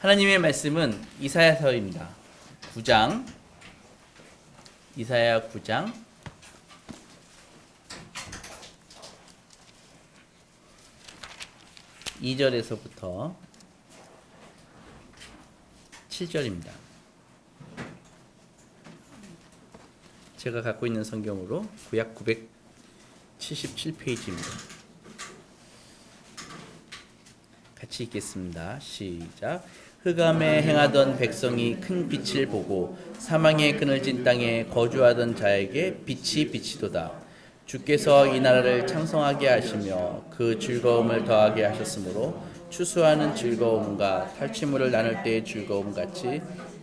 하나님의 말씀은 이사야서입니다. 9장, 이사야 9장 2절에서부터 7절입니다. 제가 갖고 있는 성경으로 구약 977페이지입니다. 같이 읽겠습니다. 시작. 흑암에 행하던 백성이 큰 빛을 보고 사망의 그늘진 땅에 거주하던 자에게 빛이 비치도다. 주께서 이 나라를 창성하게 하시며 그 즐거움을 더하게 하셨으므로 추수하는 즐거움과 탈취물을 나눌 때의 즐거움 같이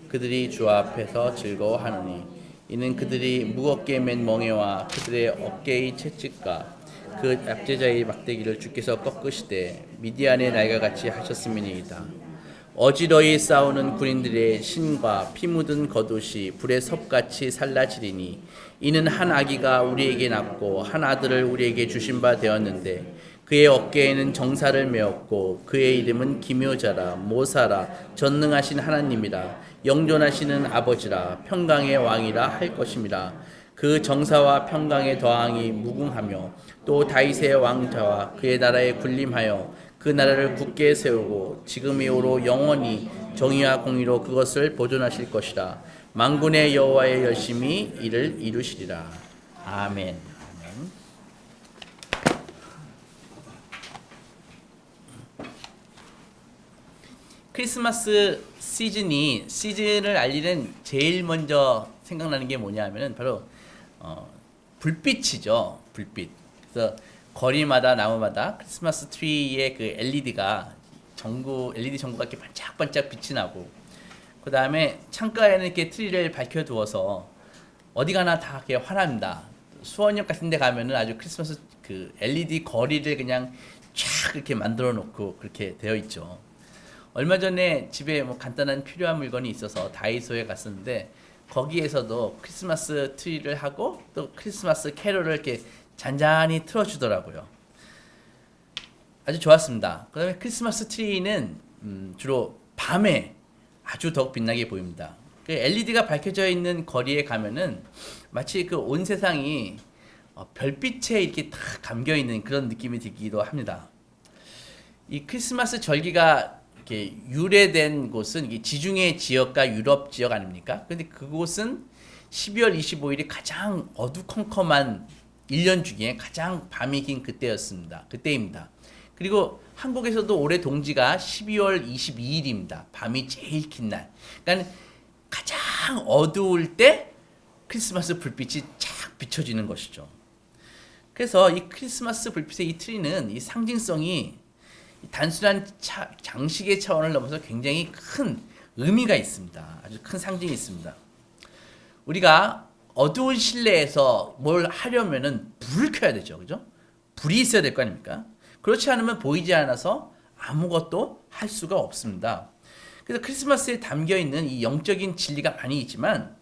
그들이 주 앞에서 즐거워하느니 이는 그들이 무겁게 맨 멍에와 그들의 어깨의 채찍과 그 압제자의 막대기를 주께서 꺾으시되 미디안의 날과 같이 하셨음이니이다. 어지러이 싸우는 군인들의 신과 피 묻은 겉옷이 불의 섭같이 살라지리니 이는 한 아기가 우리에게 낳고 한 아들을 우리에게 주신 바 되었는데 그의 어깨에는 정사를 메었고 그의 이름은 기묘자라 모사라 전능하신 하나님이라 영존하시는 아버지라 평강의 왕이라 할 것임이라. 그 정사와 평강의 더항이 무궁하며 또 다윗의 왕좌와 그의 나라에 군림하여 그 나라를 굳게 세우고 지금 이후로 영원히 정의와 공의로 그것을 보존하실 것이라. 만군의 여호와의 열심히 이를 이루시리라. 아멘. 아멘. 크리스마스 시즌을 알리는 제일 먼저 생각나는 게 뭐냐면은 바로 불빛이죠. 불빛. 그래서 거리마다 나무마다 크리스마스 트리에 그 LED가 LED 전구가 이렇게 반짝반짝 빛이 나고, 그 다음에 창가에는 이렇게 트리를 밝혀두어서 어디 가나 다 이렇게 환합니다. 수원역 같은 데 가면은 아주 크리스마스 그 LED 거리를 그냥 쫙 이렇게 만들어 놓고 그렇게 되어 있죠. 얼마 전에 집에 뭐 간단한 필요한 물건이 있어서 다이소에 갔었는데 거기에서도 크리스마스 트리를 하고 또 크리스마스 캐롤을 이렇게 잔잔히 틀어주더라고요. 아주 좋았습니다. 그 다음에 크리스마스 트리는 주로 밤에 아주 더욱 빛나게 보입니다. 그 LED가 밝혀져 있는 거리에 가면은 마치 그 온 세상이 별빛에 이렇게 다 감겨 있는 그런 느낌이 들기도 합니다. 이 크리스마스 절기가 이렇게 유래된 곳은 이게 지중해 지역과 유럽 지역 아닙니까? 근데 그곳은 12월 25일이 가장 어두컴컴한 1년 중에 가장 밤이 긴 그때입니다. 그리고 한국에서도 올해 동지가 12월 22일입니다. 밤이 제일 긴 날. 그러니까 가장 어두울 때 크리스마스 불빛이 쫙 비춰지는 것이죠. 그래서 이 크리스마스 불빛의 이 트리는 이 상징성이 단순한 장식의 차원을 넘어서 굉장히 큰 의미가 있습니다. 아주 큰 상징이 있습니다. 우리가 어두운 실내에서 뭘 하려면은 불을 켜야 되죠. 그죠? 불이 있어야 될 거 아닙니까? 그렇지 않으면 보이지 않아서 아무것도 할 수가 없습니다. 그래서 크리스마스에 담겨 있는 이 영적인 진리가 많이 있지만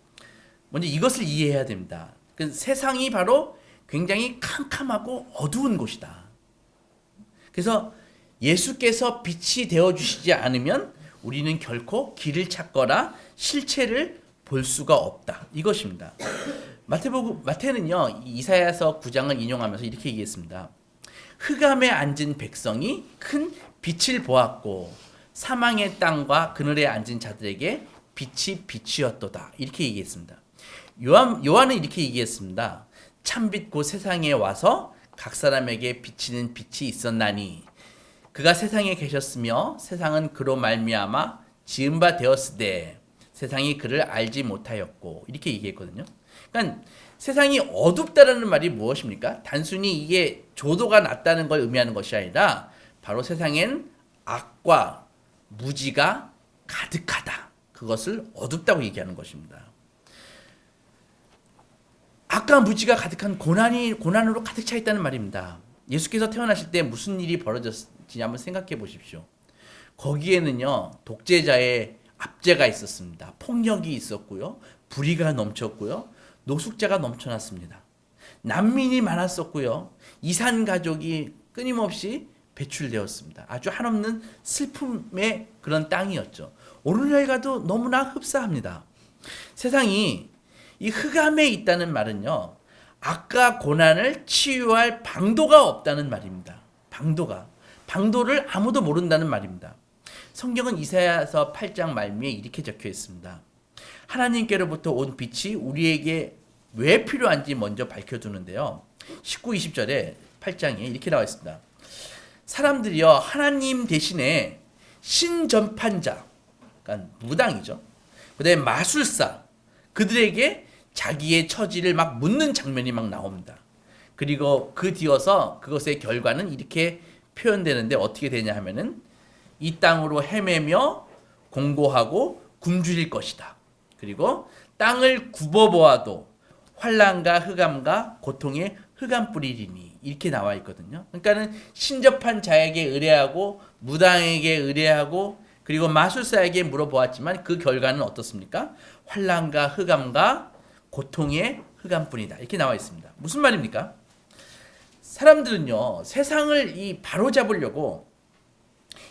먼저 이것을 이해해야 됩니다. 그 세상이 바로 굉장히 캄캄하고 어두운 곳이다. 그래서 예수께서 빛이 되어주시지 않으면 우리는 결코 길을 찾거나 실체를 볼 수가 없다. 이것입니다. 마태는요, 이사야서 9장을 인용하면서 이렇게 얘기했습니다. 흑암에 앉은 백성이 큰 빛을 보았고 사망의 땅과 그늘에 앉은 자들에게 빛이 빛이었도다. 이렇게 얘기했습니다. 요한은 이렇게 얘기했습니다. 참빛 곧 세상에 와서 각 사람에게 비치는 빛이 있었나니 그가 세상에 계셨으며 세상은 그로 말미암아 지은 바 되었으되 세상이 그를 알지 못하였고 이렇게 얘기했거든요. 그러니까 세상이 어둡다라는 말이 무엇입니까? 단순히 이게 조도가 낮다는 걸 의미하는 것이 아니라 바로 세상엔 악과 무지가 가득하다. 그것을 어둡다고 얘기하는 것입니다. 악과 무지가 가득한 고난으로 가득 차 있다는 말입니다. 예수께서 태어나실 때 무슨 일이 벌어졌는지 한번 생각해 보십시오. 거기에는요, 독재자의 압제가 있었습니다. 폭력이 있었고요. 불의가 넘쳤고요. 노숙자가 넘쳐났습니다. 난민이 많았었고요. 이산 가족이 끊임없이 배출되었습니다. 아주 한없는 슬픔의 그런 땅이었죠. 오늘날 가도 너무나 흡사합니다. 세상이 이 흑암에 있다는 말은요, 악과 고난을 치유할 방도가 없다는 말입니다. 방도를 아무도 모른다는 말입니다. 성경은 이사야서 8장 말미에 이렇게 적혀 있습니다. 하나님께로부터 온 빛이 우리에게 왜 필요한지 먼저 밝혀두는데요. 19, 20절에 8장에 이렇게 나와 있습니다. 사람들이요, 하나님 대신에 신전판자, 그러니까 무당이죠. 그 다음에 마술사, 그들에게 자기의 처지를 막 묻는 장면이 막 나옵니다. 그리고 그 뒤어서 그것의 결과는 이렇게 표현되는데 어떻게 되냐 하면은 이 땅으로 헤매며 공고하고 굶주릴 것이다. 그리고 땅을 굽어보아도 환난과 흑암과 고통의 흑암뿌리리니 이렇게 나와 있거든요. 그러니까는 신접한 자에게 의뢰하고 무당에게 의뢰하고 그리고 마술사에게 물어보았지만 그 결과는 어떻습니까? 환난과 흑암과 고통의 흑암뿐이다. 이렇게 나와 있습니다. 무슨 말입니까? 사람들은요, 세상을 바로잡으려고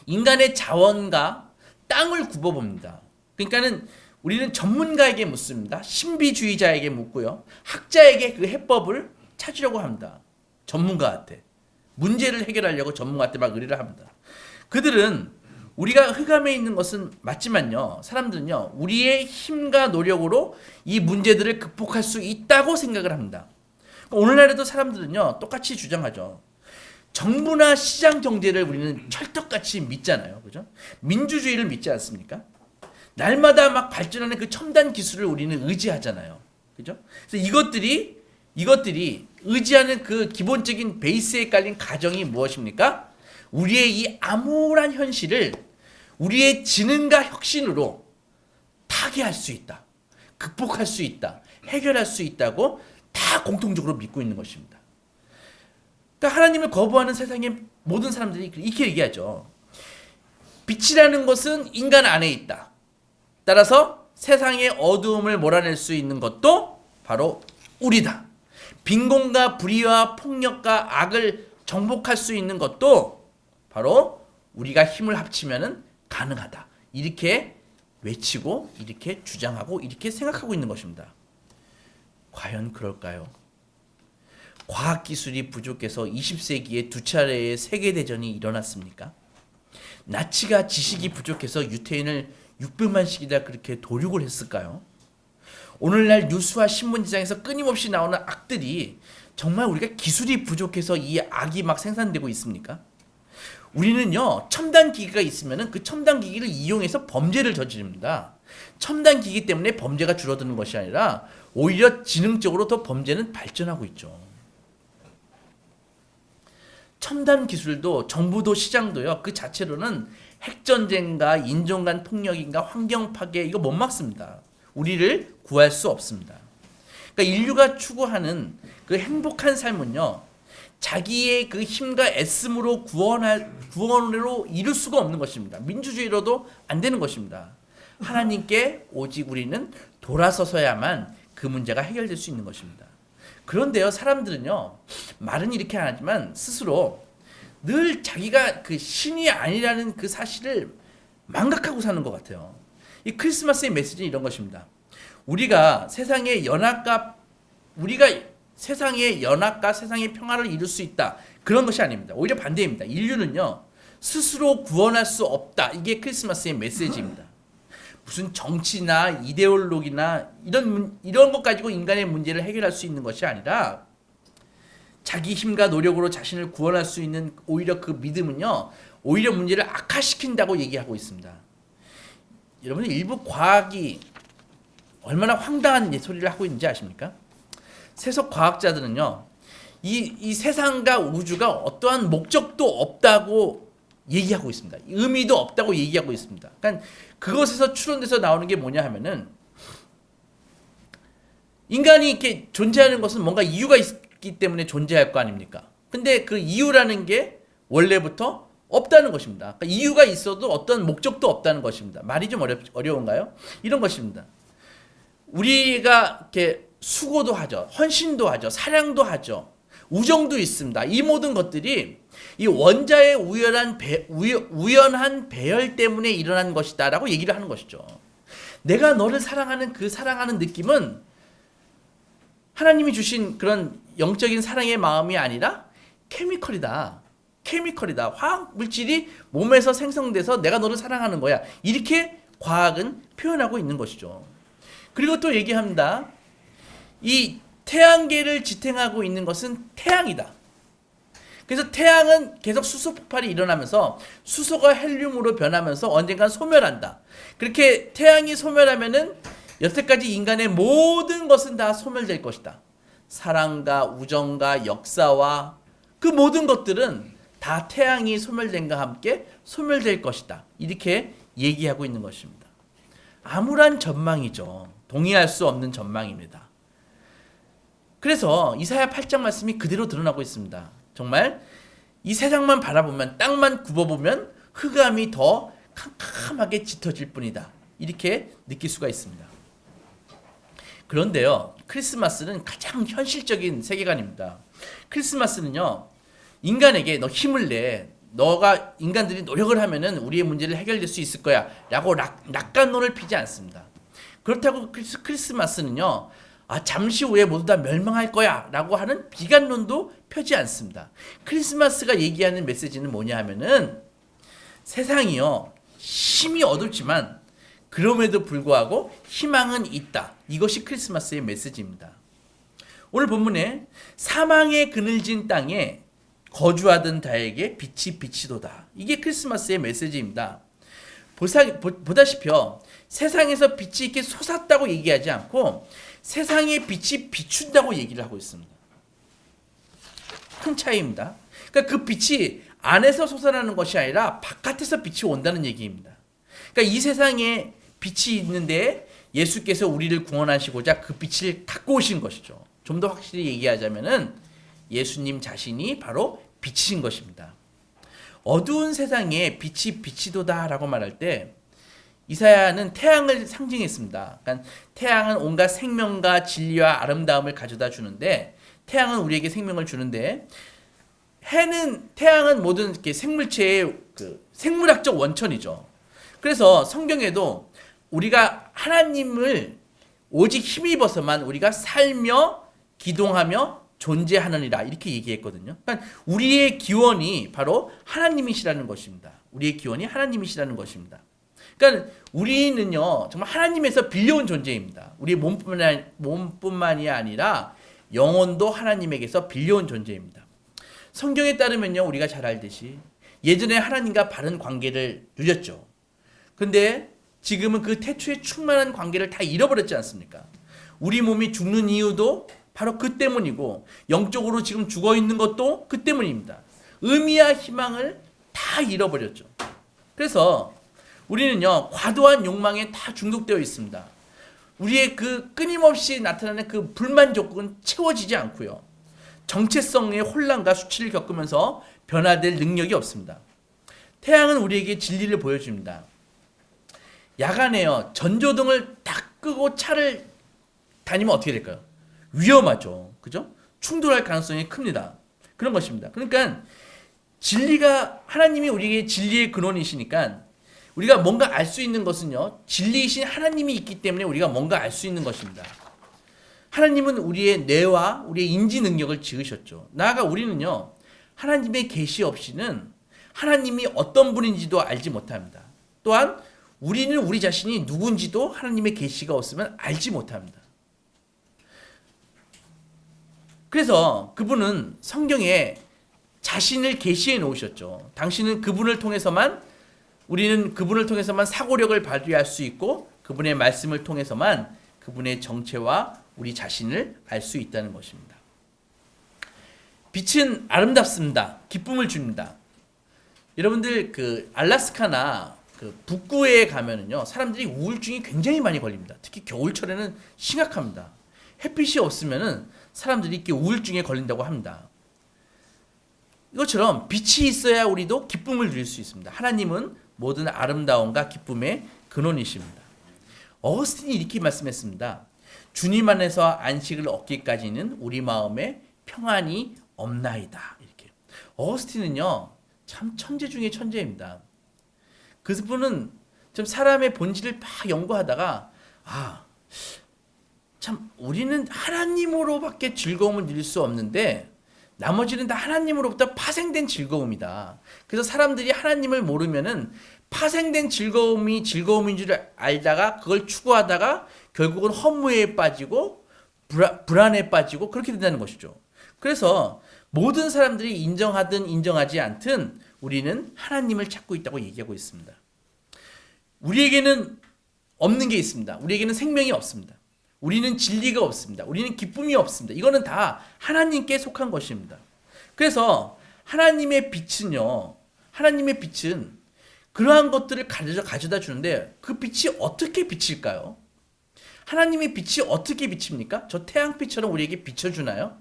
인간의 자원과 땅을 굽어봅니다. 그러니까는 우리는 전문가에게 묻습니다. 신비주의자에게 묻고요. 학자에게 그 해법을 찾으려고 합니다. 전문가한테. 문제를 해결하려고 전문가한테 막 의뢰를 합니다. 그들은 우리가 흑암에 있는 것은 맞지만요. 사람들은요. 우리의 힘과 노력으로 이 문제들을 극복할 수 있다고 생각을 합니다. 오늘날에도 사람들은요. 똑같이 주장하죠. 정부나 시장 경제를 우리는 철떡같이 믿잖아요. 그죠? 민주주의를 믿지 않습니까? 날마다 막 발전하는 그 첨단 기술을 우리는 의지하잖아요. 그죠? 그래서 이것들이 의지하는 그 기본적인 베이스에 깔린 가정이 무엇입니까? 우리의 이 암울한 현실을 우리의 지능과 혁신으로 타개할 수 있다. 극복할 수 있다. 해결할 수 있다고 다 공통적으로 믿고 있는 것입니다. 그러니까 하나님을 거부하는 세상의 모든 사람들이 이렇게 얘기하죠. 빛이라는 것은 인간 안에 있다. 따라서 세상의 어두움을 몰아낼 수 있는 것도 바로 우리다. 빈곤과 불의와 폭력과 악을 정복할 수 있는 것도 바로 우리가 힘을 합치면 가능하다. 이렇게 외치고 이렇게 주장하고 이렇게 생각하고 있는 것입니다. 과연 그럴까요? 과학기술이 부족해서 20세기에 두 차례의 세계대전이 일어났습니까? 나치가 지식이 부족해서 유태인을 600만씩이나 그렇게 도륙을 했을까요? 오늘날 뉴스와 신문지상에서 끊임없이 나오는 악들이 정말 우리가 기술이 부족해서 이 악이 막 생산되고 있습니까? 우리는요, 첨단 기기가 있으면 그 첨단 기기를 이용해서 범죄를 저지릅니다. 첨단 기기 때문에 범죄가 줄어드는 것이 아니라 오히려 지능적으로 더 범죄는 발전하고 있죠. 첨단 기술도 정부도 시장도요, 그 자체로는 핵전쟁과 인종 간 폭력인가 환경 파괴 이거 못 막습니다. 우리를 구할 수 없습니다. 그러니까 인류가 추구하는 그 행복한 삶은요, 자기의 그 힘과 애씀으로 구원으로 이룰 수가 없는 것입니다. 민주주의로도 안 되는 것입니다. 하나님께 오직 우리는 돌아서서야만 그 문제가 해결될 수 있는 것입니다. 그런데요, 사람들은요, 말은 이렇게 안 하지만 스스로 늘 자기가 그 신이 아니라는 그 사실을 망각하고 사는 것 같아요. 이 크리스마스의 메시지는 이런 것입니다. 우리가 세상의 연합과 세상의 평화를 이룰 수 있다. 그런 것이 아닙니다. 오히려 반대입니다. 인류는요, 스스로 구원할 수 없다. 이게 크리스마스의 메시지입니다. 무슨 정치나 이데올로기나 이런 것 가지고 인간의 문제를 해결할 수 있는 것이 아니라 자기 힘과 노력으로 자신을 구원할 수 있는 오히려 그 믿음은요, 오히려 문제를 악화시킨다고 얘기하고 있습니다. 여러분, 일부 과학이 얼마나 황당한 소리를 하고 있는지 아십니까? 세속 과학자들은요, 이 세상과 우주가 어떠한 목적도 없다고 얘기하고 있습니다. 의미도 없다고 얘기하고 있습니다. 그러니까 그것에서 추론돼서 나오는 게 뭐냐 하면은, 인간이 이렇게 존재하는 것은 뭔가 이유가 있기 때문에 존재할 거 아닙니까? 근데 그 이유라는 게 원래부터 없다는 것입니다. 그러니까 이유가 있어도 어떤 목적도 없다는 것입니다. 말이 좀 어려운가요? 이런 것입니다. 우리가 이렇게 수고도 하죠. 헌신도 하죠. 사랑도 하죠. 우정도 있습니다. 이 모든 것들이 이 원자의 우연한 배열 때문에 일어난 것이다라고 얘기를 하는 것이죠. 내가 너를 사랑하는 그 사랑하는 느낌은 하나님이 주신 그런 영적인 사랑의 마음이 아니라 케미컬이다. 케미컬이다. 화학 물질이 몸에서 생성돼서 내가 너를 사랑하는 거야. 이렇게 과학은 표현하고 있는 것이죠. 그리고 또 얘기합니다. 이 태양계를 지탱하고 있는 것은 태양이다. 그래서 태양은 계속 수소 폭발이 일어나면서 수소가 헬륨으로 변하면서 언젠간 소멸한다. 그렇게 태양이 소멸하면은 여태까지 인간의 모든 것은 다 소멸될 것이다. 사랑과 우정과 역사와 그 모든 것들은 다 태양이 소멸된과 함께 소멸될 것이다. 이렇게 얘기하고 있는 것입니다. 암울한 전망이죠. 동의할 수 없는 전망입니다. 그래서 이사야 8장 말씀이 그대로 드러나고 있습니다. 정말 이 세상만 바라보면, 땅만 굽어보면 흑암이 더 캄캄하게 짙어질 뿐이다. 이렇게 느낄 수가 있습니다. 그런데요, 크리스마스는 가장 현실적인 세계관입니다. 크리스마스는요, 인간에게 너 힘을 내, 너가 인간들이 노력을 하면은 우리의 문제를 해결될 수 있을 거야 라고 낙관론을 피지 않습니다. 그렇다고 크리스마스는요, 잠시 후에 모두 다 멸망할 거야 라고 하는 비관론도 펴지 않습니다. 크리스마스가 얘기하는 메시지는 뭐냐 하면은 세상이요, 심히 어둡지만 그럼에도 불구하고 희망은 있다. 이것이 크리스마스의 메시지입니다. 오늘 본문에 사망의 그늘진 땅에 거주하던 자에게 빛이 비치도다. 이게 크리스마스의 메시지입니다. 보다시피요, 세상에서 빛이 이렇게 솟았다고 얘기하지 않고 세상에 빛이 비춘다고 얘기를 하고 있습니다. 큰 차이입니다. 그러니까 그 빛이 안에서 솟아나는 것이 아니라 바깥에서 빛이 온다는 얘기입니다. 그러니까 이 세상에 빛이 있는데 예수께서 우리를 구원하시고자 그 빛을 갖고 오신 것이죠. 좀 더 확실히 얘기하자면은 예수님 자신이 바로 빛이신 것입니다. 어두운 세상에 빛이 비치도다라고 말할 때 이사야는 태양을 상징했습니다. 그러니까 태양은 온갖 생명과 진리와 아름다움을 가져다 주는데, 태양은 우리에게 생명을 주는데, 태양은 모든 이렇게 생물체의 그 생물학적 원천이죠. 그래서 성경에도 우리가 하나님을 오직 힘입어서만 우리가 살며 기동하며 존재하느니라 이렇게 얘기했거든요. 그러니까 우리의 기원이 바로 하나님이시라는 것입니다. 우리의 기원이 하나님이시라는 것입니다. 그러니까 우리는요, 정말 하나님에서 빌려온 존재입니다. 우리의 몸뿐만이 아니라 영혼도 하나님에게서 빌려온 존재입니다. 성경에 따르면요, 우리가 잘 알듯이 예전에 하나님과 바른 관계를 누렸죠. 근데 지금은 그 태초에 충만한 관계를 다 잃어버렸지 않습니까? 우리 몸이 죽는 이유도 바로 그 때문이고, 영적으로 지금 죽어 있는 것도 그 때문입니다. 의미와 희망을 다 잃어버렸죠. 그래서 우리는요, 과도한 욕망에 다 중독되어 있습니다. 우리의 그 끊임없이 나타나는 그 불만족은 채워지지 않고요, 정체성의 혼란과 수치를 겪으면서 변화될 능력이 없습니다. 태양은 우리에게 진리를 보여줍니다. 야간에요, 전조등을 딱 끄고 차를 다니면 어떻게 될까요? 위험하죠. 그죠? 충돌할 가능성이 큽니다. 그런 것입니다. 그러니까 진리가, 하나님이 우리에게 진리의 근원이시니까 우리가 뭔가 알 수 있는 것은요, 진리이신 하나님이 있기 때문에 우리가 뭔가 알 수 있는 것입니다. 하나님은 우리의 뇌와 우리의 인지 능력을 지으셨죠. 나아가 우리는요, 하나님의 계시 없이는 하나님이 어떤 분인지도 알지 못합니다. 또한 우리는 우리 자신이 누군지도 하나님의 계시가 없으면 알지 못합니다. 그래서 그분은 성경에 자신을 계시해 놓으셨죠. 당신은 그분을 통해서만, 우리는 그분을 통해서만 사고력을 발휘할 수 있고, 그분의 말씀을 통해서만 그분의 정체와 우리 자신을 알 수 있다는 것입니다. 빛은 아름답습니다. 기쁨을 줍니다. 여러분들 그 알래스카나 그 북구에 가면은요, 사람들이 우울증이 굉장히 많이 걸립니다. 특히 겨울철에는 심각합니다. 햇빛이 없으면은 사람들이 이렇게 우울증에 걸린다고 합니다. 이것처럼 빛이 있어야 우리도 기쁨을 누릴 수 있습니다. 하나님은 모든 아름다움과 기쁨의 근원이십니다. 어거스틴이 이렇게 말씀했습니다. 주님 안에서 안식을 얻기까지는 우리 마음에 평안이 없나이다. 이렇게. 어거스틴은요 참 천재 중에 천재입니다. 그분은 좀 사람의 본질을 막 연구하다가 참 우리는 하나님으로밖에 즐거움을 누릴 수 없는데 나머지는 다 하나님으로부터 파생된 즐거움이다. 그래서 사람들이 하나님을 모르면은 파생된 즐거움이 즐거움인 줄 알다가 그걸 추구하다가 결국은 허무에 빠지고 불안에 빠지고 그렇게 된다는 것이죠. 그래서 모든 사람들이 인정하든 인정하지 않든 우리는 하나님을 찾고 있다고 얘기하고 있습니다. 우리에게는 없는 게 있습니다. 우리에게는 생명이 없습니다. 우리는 진리가 없습니다. 우리는 기쁨이 없습니다. 이거는 다 하나님께 속한 것입니다. 그래서 하나님의 빛은 그러한 것들을 가져다 주는데 그 빛이 어떻게 비칠까요? 하나님의 빛이 어떻게 비칩니까? 저 태양빛처럼 우리에게 비춰주나요?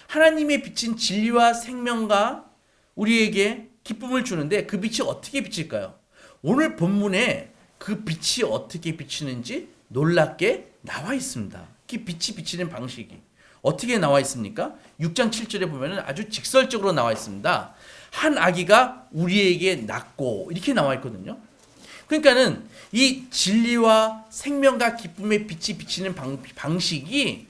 하나님의 빛은 진리와 생명과 우리에게 기쁨을 주는데 그 빛이 어떻게 비칠까요? 오늘 본문에 그 빛이 어떻게 비치는지 놀랍게 나와 있습니다. 그 빛이 비치는 방식이 어떻게 나와 있습니까? 6장 7절에 보면 아주 직설적으로 나와 있습니다. 한 아기가 우리에게 낳고 이렇게 나와 있거든요. 그러니까는 이 진리와 생명과 기쁨의 빛이 비치는 방식이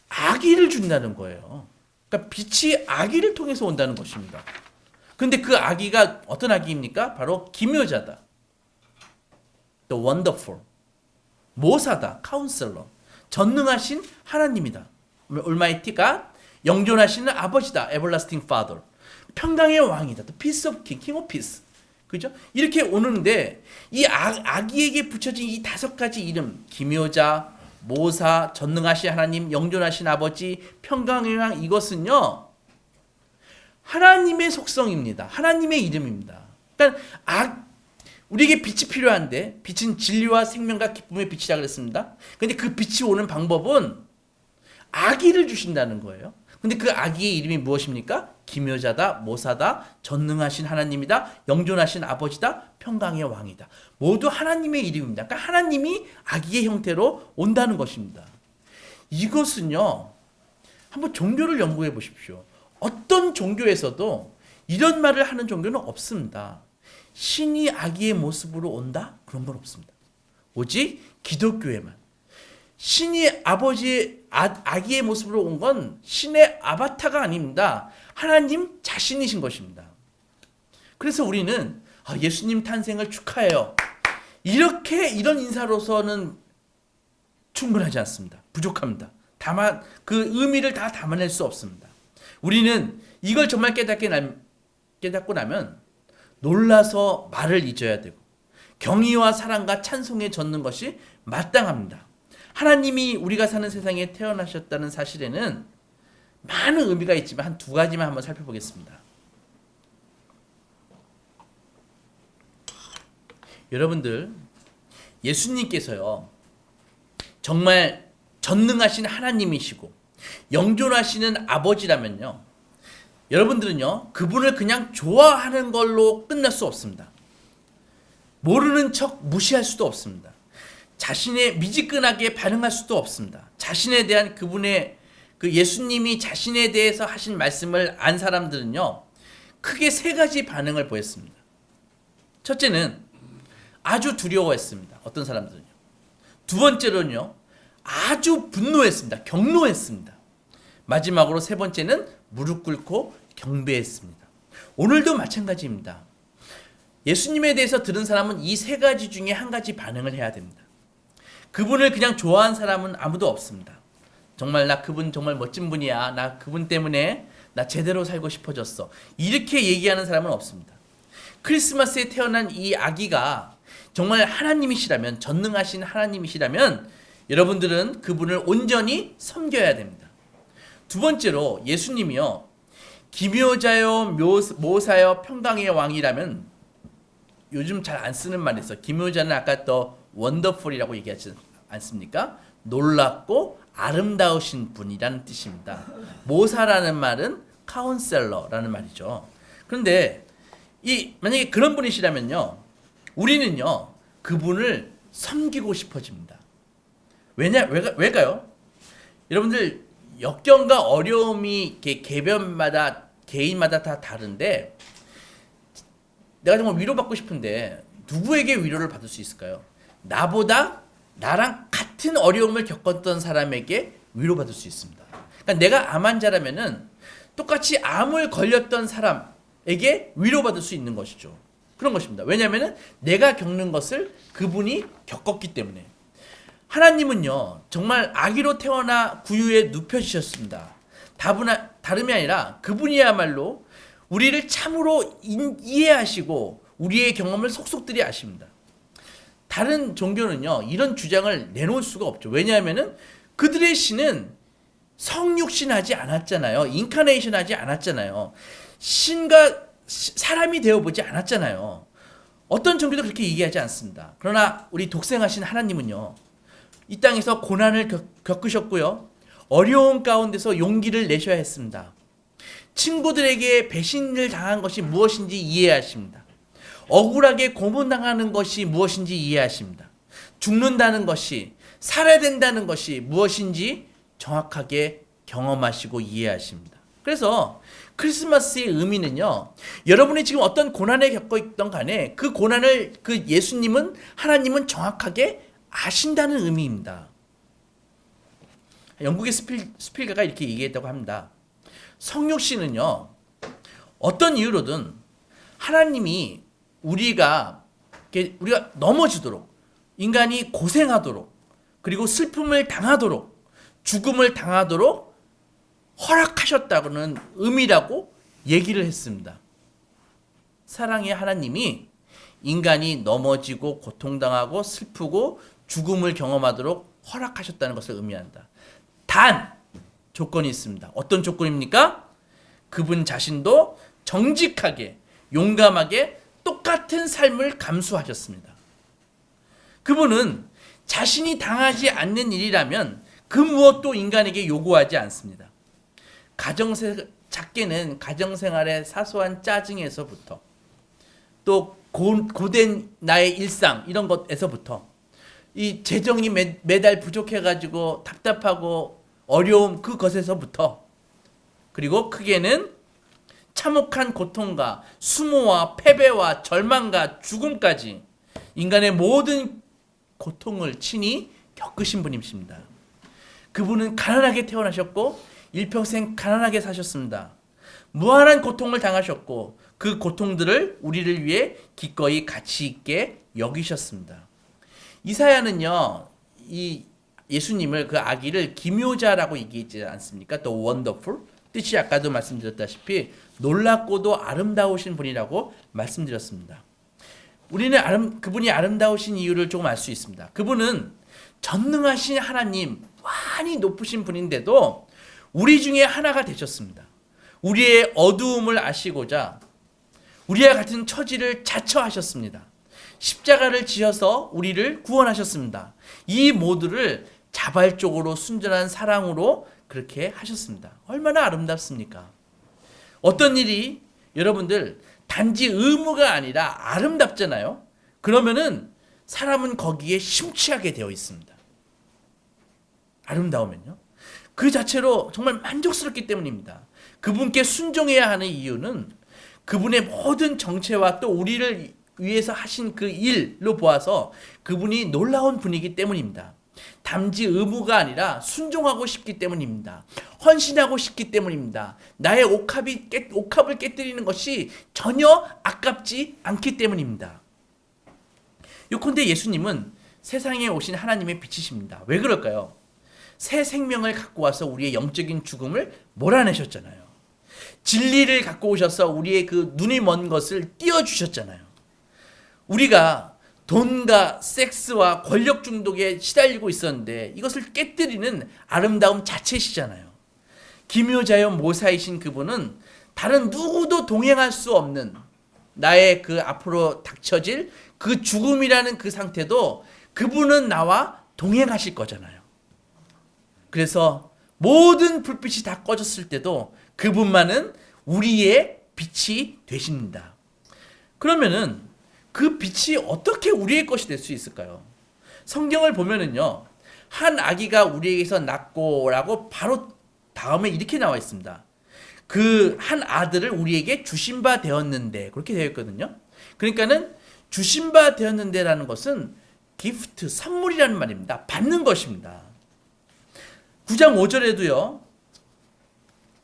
아기를 준다는 거예요. 그러니까 빛이 아기를 통해서 온다는 것입니다. 근데 그 아기가 어떤 아기입니까? 바로 기묘자다. The wonderful. 모사다. 카운셀러. 전능하신 하나님이다. Almighty God. 영존하시는 아버지다. Everlasting Father. 평강의 왕이다. The Peace of King. King of Peace. 그죠? 이렇게 오는데 이 아기에게 붙여진 이 5가지 이름. 기묘자, 모사, 전능하신 하나님, 영존하신 아버지, 평강의 왕 이것은요. 하나님의 속성입니다. 하나님의 이름입니다. 그러니까 우리에게 빛이 필요한데 빛은 진리와 생명과 기쁨의 빛이라 그랬습니다. 그런데 그 빛이 오는 방법은 아기를 주신다는 거예요. 근데 그 아기의 이름이 무엇입니까? 기묘자다, 모사다, 전능하신 하나님이다, 영존하신 아버지다, 평강의 왕이다. 모두 하나님의 이름입니다. 그러니까 하나님이 아기의 형태로 온다는 것입니다. 이것은요. 한번 종교를 연구해 보십시오. 어떤 종교에서도 이런 말을 하는 종교는 없습니다. 신이 아기의 모습으로 온다? 그런 건 없습니다. 오직 기독교에만. 신이 아기의 모습으로 온 건 신의 아바타가 아닙니다. 하나님 자신이신 것입니다. 그래서 우리는 예수님 탄생을 축하해요. 이런 인사로서는 충분하지 않습니다. 부족합니다. 다만 그 의미를 다 담아낼 수 없습니다. 우리는 이걸 정말 깨닫고 나면 놀라서 말을 잊어야 되고 경의와 사랑과 찬송에 젖는 것이 마땅합니다. 하나님이 우리가 사는 세상에 태어나셨다는 사실에는 많은 의미가 있지만 한 2가지만 한번 살펴보겠습니다. 여러분들, 예수님께서요 정말 전능하신 하나님이시고 영존하시는 아버지라면요, 여러분들은요 그분을 그냥 좋아하는 걸로 끝날 수 없습니다. 모르는 척 무시할 수도 없습니다. 자신의 미지근하게 반응할 수도 없습니다. 자신에 대한 그분의 예수님이 자신에 대해서 하신 말씀을 안 사람들은요 크게 3가지 반응을 보였습니다. 첫째는 아주 두려워했습니다. 어떤 사람들은요. 2번째로는요 아주 분노했습니다. 경노했습니다. 마지막으로 3번째는 무릎 꿇고 경배했습니다. 오늘도 마찬가지입니다. 예수님에 대해서 들은 사람은 이 3가지 중에 한 가지 반응을 해야 됩니다. 그분을 그냥 좋아한 사람은 아무도 없습니다. 정말 나 그분 정말 멋진 분이야. 나 그분 때문에 나 제대로 살고 싶어졌어. 이렇게 얘기하는 사람은 없습니다. 크리스마스에 태어난 이 아기가 정말 하나님이시라면, 전능하신 하나님이시라면 여러분들은 그분을 온전히 섬겨야 됩니다. 2번째로 예수님이요 기묘자여 모사여 평강의 왕이라면, 요즘 잘 안 쓰는 말이 있어. 기묘자는 아까 또 원더풀이라고 얘기하지 않습니까? 놀랍고 아름다우신 분이라는 뜻입니다. 모사라는 말은 카운셀러라는 말이죠. 그런데 만약에 그런 분이시라면요 우리는요 그분을 섬기고 싶어집니다. 왜가요? 여러분들 역경과 어려움이 이렇게 개별마다 개인마다 다 다른데 내가 정말 위로받고 싶은데 누구에게 위로를 받을 수 있을까요? 나보다 나랑 같은 어려움을 겪었던 사람에게 위로받을 수 있습니다. 그러니까 내가 암 환자라면은 똑같이 암을 걸렸던 사람에게 위로받을 수 있는 것이죠. 그런 것입니다. 왜냐하면은 내가 겪는 것을 그분이 겪었기 때문에. 하나님은요 정말 아기로 태어나 구유에 눕혀주셨습니다. 다름이 아니라 그분이야말로 우리를 참으로 이해하시고 우리의 경험을 속속들이 아십니다. 다른 종교는요 이런 주장을 내놓을 수가 없죠. 왜냐하면은 그들의 신은 성육신하지 않았잖아요. 인카네이션 하지 않았잖아요. 신과 사람이 되어보지 않았잖아요. 어떤 종교도 그렇게 얘기하지 않습니다. 그러나 우리 독생하신 하나님은요 이 땅에서 고난을 겪으셨고요. 어려운 가운데서 용기를 내셔야 했습니다. 친구들에게 배신을 당한 것이 무엇인지 이해하십니다. 억울하게 고문당하는 것이 무엇인지 이해하십니다. 죽는다는 것이, 살아야 된다는 것이 무엇인지 정확하게 경험하시고 이해하십니다. 그래서 크리스마스의 의미는요, 여러분이 지금 어떤 고난에 겪고 있던 간에 그 고난을 그 예수님은, 하나님은 정확하게 아신다는 의미입니다. 영국의 스필가가 이렇게 얘기했다고 합니다. 성육신은요, 어떤 이유로든 하나님이 우리가 넘어지도록, 인간이 고생하도록, 그리고 슬픔을 당하도록, 죽음을 당하도록 허락하셨다고는 의미라고 얘기를 했습니다. 사랑의 하나님이 인간이 넘어지고 고통당하고 슬프고 죽음을 경험하도록 허락하셨다는 것을 의미한다. 단 조건이 있습니다. 어떤 조건입니까? 그분 자신도 정직하게 용감하게 똑같은 삶을 감수하셨습니다. 그분은 자신이 당하지 않는 일이라면 그 무엇도 인간에게 요구하지 않습니다. 작게는 가정생활의 사소한 짜증에서부터 또 고된 나의 일상 이런 것에서부터 이 재정이 매달 부족해가지고 답답하고 어려움 그것에서부터, 그리고 크게는 참혹한 고통과 수모와 패배와 절망과 죽음까지 인간의 모든 고통을 친히 겪으신 분이십니다. 그분은 가난하게 태어나셨고 일평생 가난하게 사셨습니다. 무한한 고통을 당하셨고 그 고통들을 우리를 위해 기꺼이 가치 있게 여기셨습니다. 이사야는요, 이 예수님을, 그 아기를 기묘자라고 얘기했지 않습니까? 또 원더풀, 뜻이 아까도 말씀드렸다시피 놀랍고도 아름다우신 분이라고 말씀드렸습니다. 우리는 그분이 아름다우신 이유를 조금 알 수 있습니다. 그분은 전능하신 하나님, 많이 높으신 분인데도 우리 중에 하나가 되셨습니다. 우리의 어두움을 아시고자 우리와 같은 처지를 자처하셨습니다. 십자가를 지어서 우리를 구원하셨습니다. 이 모두를 자발적으로 순전한 사랑으로 그렇게 하셨습니다. 얼마나 아름답습니까? 어떤 일이 여러분들 단지 의무가 아니라 아름답잖아요. 그러면은 사람은 거기에 심취하게 되어 있습니다. 아름다우면요. 그 자체로 정말 만족스럽기 때문입니다. 그분께 순종해야 하는 이유는 그분의 모든 정체와 또 우리를 위해서 하신 그 일로 보아서 그분이 놀라운 분이기 때문입니다. 단지 의무가 아니라 순종하고 싶기 때문입니다. 헌신하고 싶기 때문입니다. 나의 옥합을 깨뜨리는 것이 전혀 아깝지 않기 때문입니다. 요컨대 예수님은 세상에 오신 하나님의 빛이십니다. 왜 그럴까요? 새 생명을 갖고 와서 우리의 영적인 죽음을 몰아내셨잖아요. 진리를 갖고 오셔서 우리의 그 눈이 먼 것을 띄워주셨잖아요. 우리가 돈과 섹스와 권력 중독에 시달리고 있었는데 이것을 깨뜨리는 아름다움 자체시잖아요. 기묘자여 모사이신 그분은 다른 누구도 동행할 수 없는 나의 그 앞으로 닥쳐질 그 죽음이라는 그 상태도 그분은 나와 동행하실 거잖아요. 그래서 모든 불빛이 다 꺼졌을 때도 그분만은 우리의 빛이 되십니다. 그러면은 그 빛이 어떻게 우리의 것이 될 수 있을까요? 성경을 보면은요, 한 아기가 우리에게서 낳고라고 바로 다음에 이렇게 나와 있습니다. 그 한 아들을 우리에게 주신 바 되었는데 그렇게 되어 있거든요. 그러니까는 주신 바 되었는데라는 것은 기프트, 선물이라는 말입니다. 받는 것입니다. 9장 5절에도요.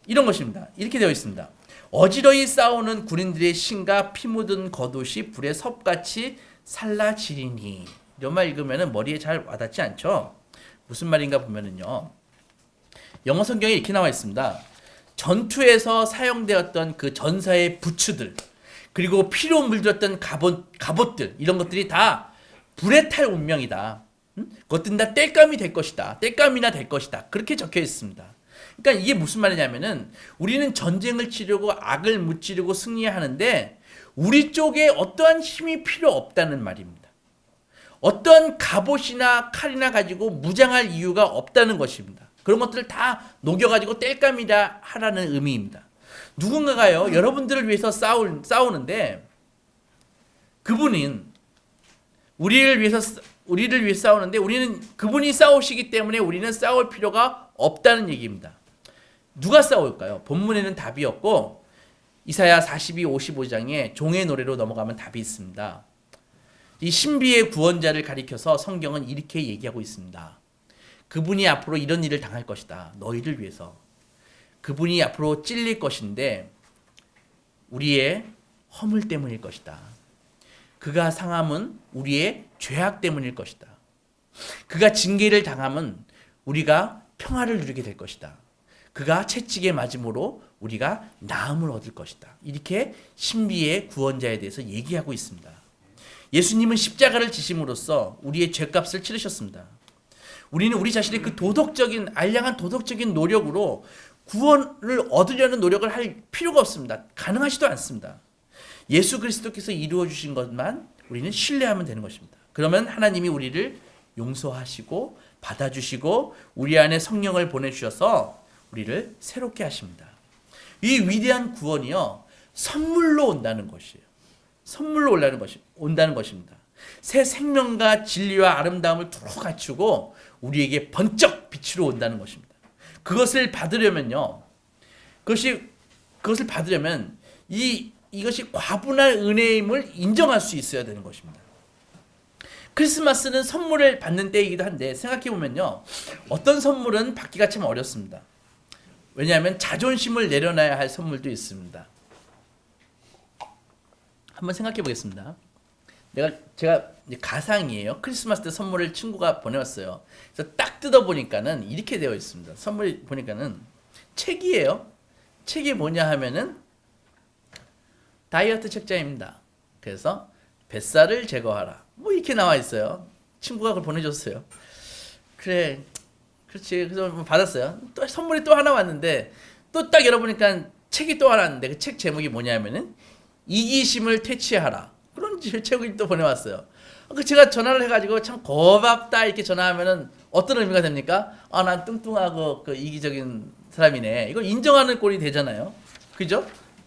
이런 것입니다. 이렇게 되어 있습니다. 어지러이 싸우는 군인들의 신과 피 묻은 겉옷이 불에 섭같이 살라지리니. 이런 말 읽으면 머리에 잘 와닿지 않죠? 무슨 말인가 보면은요. 영어 성경에 이렇게 나와 있습니다. 전투에서 사용되었던 그 전사의 부츠들, 그리고 피로 물들었던 갑옷들, 이런 것들이 다 불에 탈 운명이다. 그것들은 다 땔감이 될 것이다. 땔감이나 될 것이다. 그렇게 적혀 있습니다. 그러니까 이게 무슨 말이냐면은 우리는 전쟁을 치르고 악을 무찌르고 승리하는데 우리 쪽에 어떠한 힘이 필요 없다는 말입니다. 어떠한 갑옷이나 칼이나 가지고 무장할 이유가 없다는 것입니다. 그런 것들을 다 녹여가지고 땔감이라 하라는 의미입니다. 누군가가요, 여러분들을 위해서 싸우는데 그분은 우리를 위해서 싸우는데 우리는 그분이 싸우시기 때문에 우리는 싸울 필요가 없다는 얘기입니다. 누가 싸울까요? 본문에는 답이 없고 이사야 42, 55장에 종의 노래로 넘어가면 답이 있습니다. 이 신비의 구원자를 가리켜서 성경은 이렇게 얘기하고 있습니다. 그분이 앞으로 이런 일을 당할 것이다. 너희를 위해서. 그분이 앞으로 찔릴 것인데 우리의 허물 때문일 것이다. 그가 상함은 우리의 죄악 때문일 것이다. 그가 징계를 당함은 우리가 평화를 누리게 될 것이다. 그가 채찍에 맞음으로 우리가 나음을 얻을 것이다. 이렇게 신비의 구원자에 대해서 얘기하고 있습니다. 예수님은 십자가를 지심으로써 우리의 죄값을 치르셨습니다. 우리는 우리 자신의 그 알량한 도덕적인 노력으로 구원을 얻으려는 노력을 할 필요가 없습니다. 가능하지도 않습니다. 예수 그리스도께서 이루어 주신 것만 우리는 신뢰하면 되는 것입니다. 그러면 하나님이 우리를 용서하시고 받아주시고 우리 안에 성령을 보내주셔서 우리를 새롭게 하십니다. 이 위대한 구원이요, 선물로 온다는 것이에요. 선물로 온다는 것입니다. 새 생명과 진리와 아름다움을 두루 갖추고 우리에게 번쩍 빛으로 온다는 것입니다. 그것을 받으려면요, 그것을 받으려면 이것이 과분한 은혜임을 인정할 수 있어야 되는 것입니다. 크리스마스는 선물을 받는 때이기도 한데 생각해보면요, 어떤 선물은 받기가 참 어렵습니다. 왜냐하면 자존심을 내려놔야 할 선물도 있습니다. 한번 생각해 보겠습니다. 제가 가상이에요. 크리스마스 때 선물을 친구가 보내왔어요. 그래서 딱 뜯어보니까는 이렇게 되어 있습니다. 선물이 보니까는 책이에요. 책이 뭐냐 하면은 다이어트 책자입니다. 그래서 뱃살을 제거하라. 뭐 이렇게 나와 있어요. 친구가 그걸 보내줬어요. 그래, 그렇지. 그래서 받았어요. 또 선물이 또 하나 왔는데 또 딱 열어보니까 책이 또 하나 왔는데 그 책 제목이 뭐냐면은 이기심을 퇴치하라. 그런 책을 또 보내왔어요. 제가 전화를 해가지고 참 고맙다 이렇게 전화하면은 어떤 의미가 됩니까? 아, 난 뚱뚱하고 그 이기적인 사람이네. 이걸 인정하는 꼴이 되잖아요. 그죠?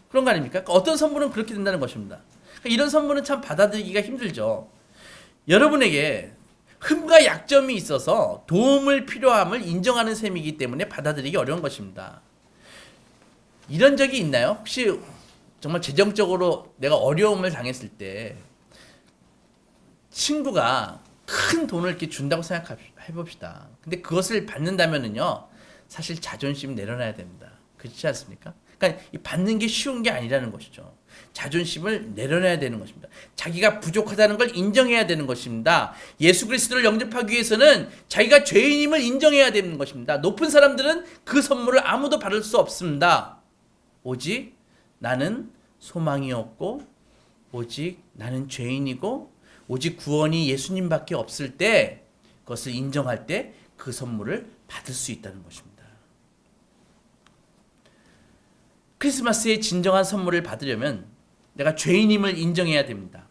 그런 거 아닙니까? 그러니까 어떤 선물은 그렇게 된다는 것입니다. 그러니까 이런 선물은 참 받아들이기가 힘들죠. 여러분에게 흠과 약점이 있어서 도움을 필요함을 인정하는 셈이기 때문에 받아들이기 어려운 것입니다. 이런 적이 있나요? 혹시 정말 재정적으로 내가 어려움을 당했을 때 친구가 큰 돈을 이렇게 준다고 생각해 봅시다. 근데 그것을 받는다면은요, 사실 자존심 내려놔야 됩니다. 그렇지 않습니까? 그러니까 이 받는 게 쉬운 게 아니라는 것이죠. 자존심을 내려놔야 되는 것입니다. 자기가 부족하다는 걸 인정해야 되는 것입니다. 예수 그리스도를 영접하기 위해서는 자기가 죄인임을 인정해야 되는 것입니다. 높은 사람들은 그 선물을 아무도 받을 수 없습니다. 오직 나는 소망이 없고 오직 나는 죄인이고 오직 구원이 예수님밖에 없을 때 그것을 인정할 때 그 선물을 받을 수 있다는 것입니다. 크리스마스의 진정한 선물을 받으려면 내가 죄인임을 인정해야 됩니다.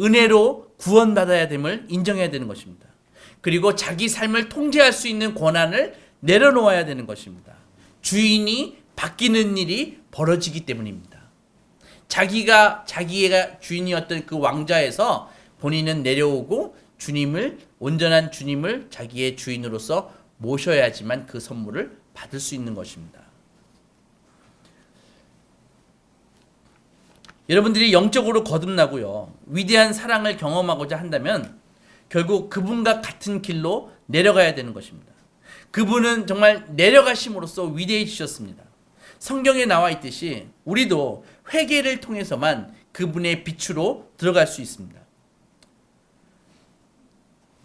은혜로 구원받아야 됨을 인정해야 되는 것입니다. 그리고 자기 삶을 통제할 수 있는 권한을 내려놓아야 되는 것입니다. 주인이 바뀌는 일이 벌어지기 때문입니다. 자기가 주인이었던 그 왕좌에서 본인은 내려오고 온전한 주님을 자기의 주인으로서 모셔야지만 그 선물을 받을 수 있는 것입니다. 여러분들이 영적으로 거듭나고요, 위대한 사랑을 경험하고자 한다면 결국 그분과 같은 길로 내려가야 되는 것입니다. 그분은 정말 내려가심으로써 위대해지셨습니다. 성경에 나와 있듯이 우리도 회개를 통해서만 그분의 빛으로 들어갈 수 있습니다.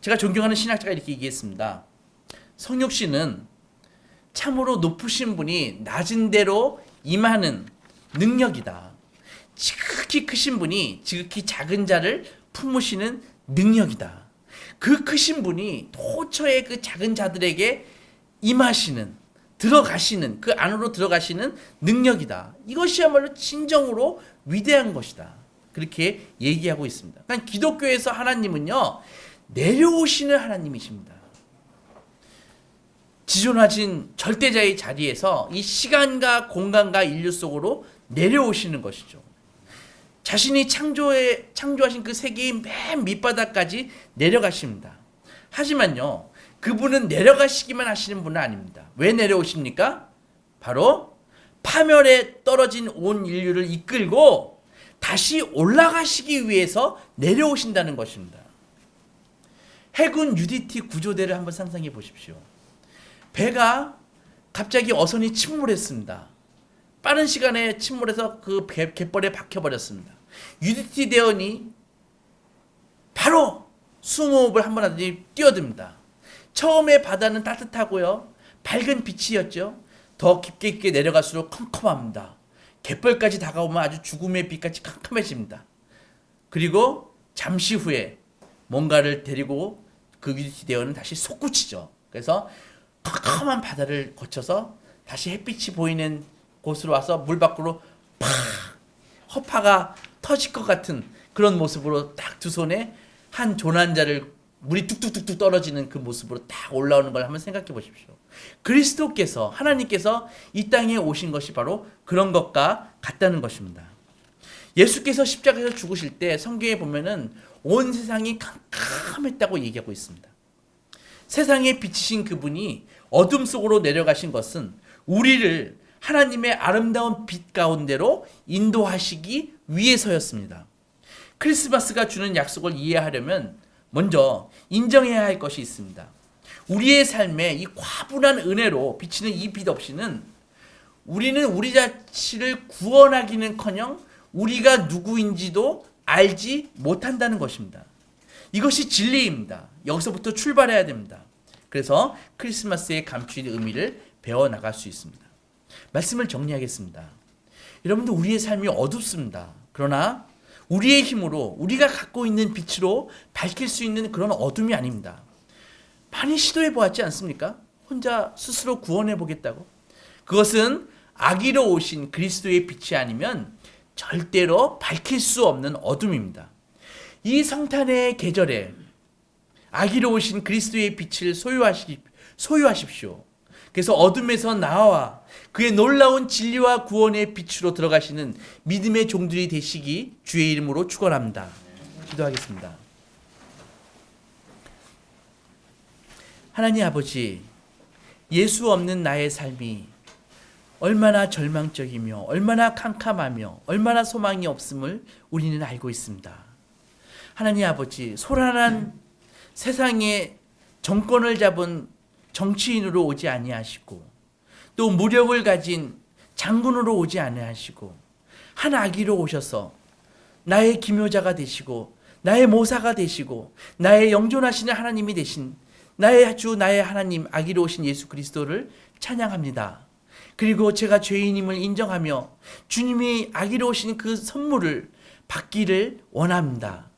제가 존경하는 신학자가 이렇게 얘기했습니다. 성육 씨는 참으로 높으신 분이 낮은 대로 임하는 능력이다. 지극히 크신 분이 지극히 작은 자를 품으시는 능력이다. 그 크신 분이 도처의 그 작은 자들에게 임하시는, 들어가시는, 그 안으로 들어가시는 능력이다. 이것이야말로 진정으로 위대한 것이다. 그렇게 얘기하고 있습니다. 그러니까 기독교에서 하나님은요, 내려오시는 하나님이십니다. 지존하신 절대자의 자리에서 이 시간과 공간과 인류 속으로 내려오시는 것이죠. 자신이 창조하신 그 세계의 맨 밑바닥까지 내려가십니다. 하지만요, 그분은 내려가시기만 하시는 분은 아닙니다. 왜 내려오십니까? 바로 파멸에 떨어진 온 인류를 이끌고 다시 올라가시기 위해서 내려오신다는 것입니다. 해군 UDT 구조대를 한번 상상해 보십시오. 배가 갑자기 어선이 침몰했습니다. 빠른 시간에 침몰해서 그 갯벌에 박혀버렸습니다. UDT 대원이 바로 수호흡을 한번 하더니 뛰어듭니다. 처음에 바다는 따뜻하고요, 밝은 빛이었죠. 더 깊게 내려갈수록 컴컴합니다. 갯벌까지 다가오면 아주 죽음의 빛같이 캄캄해집니다. 그리고 잠시 후에 뭔가를 데리고 그 UDT 대원은 다시 솟구치죠. 그래서 컴컴한 바다를 거쳐서 다시 햇빛이 보이는 곳으로 와서 물 밖으로 팍, 허파가 터질 것 같은 그런 모습으로 딱 두 손에 한 조난자를, 물이 뚝뚝뚝뚝 떨어지는 그 모습으로 딱 올라오는 걸 한번 생각해 보십시오. 그리스도께서, 하나님께서 이 땅에 오신 것이 바로 그런 것과 같다는 것입니다. 예수께서 십자가에서 죽으실 때 성경에 보면은 온 세상이 캄캄했다고 얘기하고 있습니다. 세상에 비치신 그분이 어둠 속으로 내려가신 것은 우리를 하나님의 아름다운 빛 가운데로 인도하시기 위해서였습니다. 크리스마스가 주는 약속을 이해하려면 먼저 인정해야 할 것이 있습니다. 우리의 삶에 이 과분한 은혜로 비치는 이 빛 없이는 우리는 우리 자신을 구원하기는커녕 우리가 누구인지도 알지 못한다는 것입니다. 이것이 진리입니다. 여기서부터 출발해야 됩니다. 그래서 크리스마스의 감추인 의미를 배워나갈 수 있습니다. 말씀을 정리하겠습니다. 여러분들, 우리의 삶이 어둡습니다. 그러나 우리의 힘으로, 우리가 갖고 있는 빛으로 밝힐 수 있는 그런 어둠이 아닙니다. 많이 시도해 보았지 않습니까? 혼자 스스로 구원해 보겠다고. 그것은 아기로 오신 그리스도의 빛이 아니면 절대로 밝힐 수 없는 어둠입니다. 이 성탄의 계절에 아기로 오신 그리스도의 빛을 소유하십시오. 그래서 어둠에서 나와 그의 놀라운 진리와 구원의 빛으로 들어가시는 믿음의 종들이 되시기 주의 이름으로 축원합니다. 기도하겠습니다. 하나님 아버지, 예수 없는 나의 삶이 얼마나 절망적이며 얼마나 캄캄하며 얼마나 소망이 없음을 우리는 알고 있습니다. 하나님 아버지, 소란한 세상에 정권을 잡은 정치인으로 오지 아니하시고 또 무력을 가진 장군으로 오지 아니하시고 한 아기로 오셔서 나의 기묘자가 되시고 나의 모사가 되시고 나의 영존하시는 하나님이 되신 나의 주, 나의 하나님, 아기로 오신 예수 그리스도를 찬양합니다. 그리고 제가 죄인임을 인정하며 주님이 아기로 오신 그 선물을 받기를 원합니다.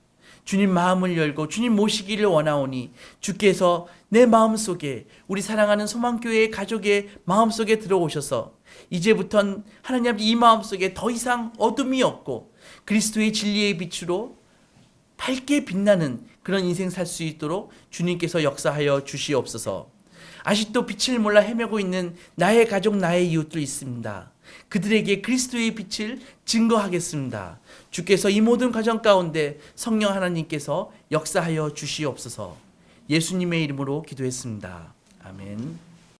주님 마음을 열고 주님 모시기를 원하오니 주께서 내 마음속에, 우리 사랑하는 소망교회의 가족의 마음속에 들어오셔서 이제부턴 하나님 아버지, 이 마음속에 더 이상 어둠이 없고 그리스도의 진리의 빛으로 밝게 빛나는 그런 인생 살 수 있도록 주님께서 역사하여 주시옵소서. 아직도 빛을 몰라 헤매고 있는 나의 가족, 나의 이웃들 있습니다. 그들에게 그리스도의 빛을 증거하겠습니다. 주께서 이 모든 과정 가운데 성령 하나님께서 역사하여 주시옵소서. 예수님의 이름으로 기도했습니다. 아멘.